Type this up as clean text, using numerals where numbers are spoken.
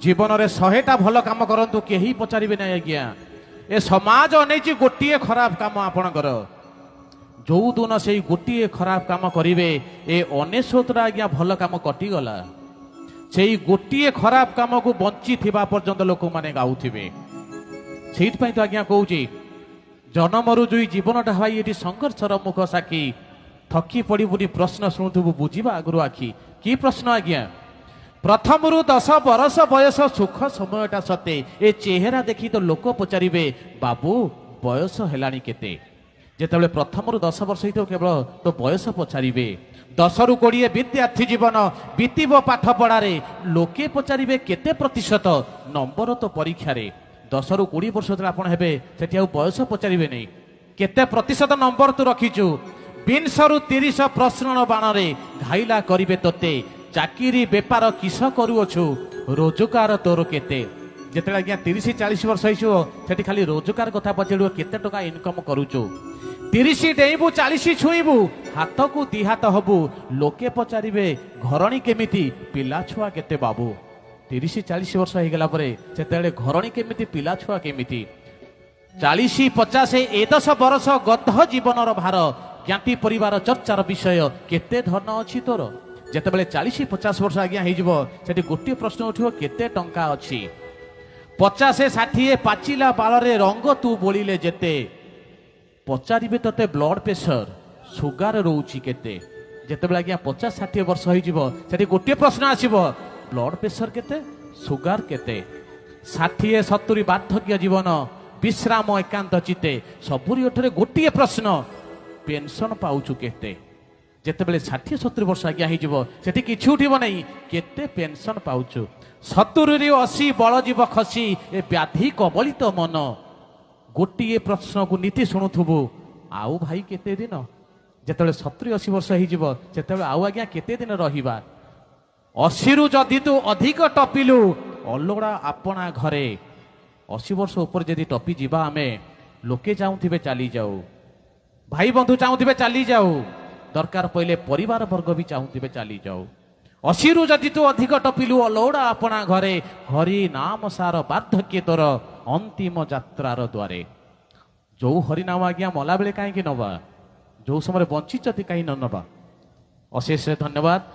जीवन में 100टा भल कम करतु कहीं पचारे ना आज्ञा ए समाज अनेची गोटे खराब काम आपणकर जो दिन से गोटे खराब काम करेंगे ए 99 आज्ञा भल काम कटिगला से गोटे खराब कम को बंची थिबा पर्यंत लोक मैंने गाउथिबे से तो आज्ञा कहूँ जन्मरु जुई जीवनटा भाई ये संघर्षर मुख साक्षी थकी पड़ी बुरी प्रश्न शुणुबू बुझा आगु आखि कि प्रश्न आज्ञा प्रथम 10 बरस बयस सुख समयटा सते ए चेहरा देखी तो लोक पचारे बाबू बयस हेलानी केते जेतेबेले प्रथम 10 वर्ष ही केवल तो बयस पचारे 10 रु 20 विद्यार्थी जीवन बीतब पाठ पढ़ारे लोके पचारे केते प्रतिशत नंबर तो परीक्षा 10 रु 20 वर्ष जो आप से बयस पचारे नहीं केते प्रतिशत नंबर तू रखीचु 20 रु 30 प्रश्न बाण घाइला करिवे तोते चाकरी बेपार किस करुअछु रोजगार तोर केते जिते आज्ञा 30-40 वर्ष होती खाली रोजगार कथा पचार केते टका इनकम करुचु 30 डेबू 40 छुईबू हाथ को दी हाथ हबू लोके पचारे घरणी केमिति पिला छुआ केते बाबू 30-40 वर्ष हो गला से घरणी केमिति पिला छुआ केमिति 40-50 ए 10 बरस गध जीवन भार ज्ञाति परिवार चर्चार विषय केते धन अच्छी तोर जितेबाला 40-50 वर्ष आज्ञा हो गोटे प्रश्न उठो केते टंका अच्छी 50-60 पाचिला बाल रंग तू बोलिले जेते पचारे तोते ब्लड प्रेशर सुगार रोची केते जितेबाला आज्ञा 50-60 वर्ष हो गोटे प्रश्न आसब ब्लड प्रेशर केते सुगार केते 60-70 बार्धक्य जीवन विश्राम एकांत चिते सबुरी ओठरे गोटे प्रश्न पेंशन पाउचु केते जितेबाला 60-70 वर्ष आज्ञा हो कि उठब नहीं केते पेंशन पाउचु 70-80 बल जीव खसी ए व्याधि कबलित मन गोटे प्रश्न को नीति शुणुबू आउ भाई केते दिन जिते 70-80 वर्ष हो आउ आज्ञा केते दिन रहिबा 80 रु जदि तू अधिक टपिलु अलोड़ा आपणा घरे 80 वर्ष ऊपर जदि टपी जीवा आमे लोके चाहूथिबे चली जाऊ भाई बंधु चाहूथिबे चली जाऊ दरकार पहले परिवार वर्ग भी चाहूथिबे चली जाऊ 80 रु जदि तू अधिक टपिलु अलोड़ा आपणा घरे हरि नाम सार बार्धक्य तोर अंतिम यात्रार द्वारे जो हरिनाम आज्ञा मला बेले कहीं नवा जो समय बंचिचती कहीं न नवा अशेष धन्यवाद।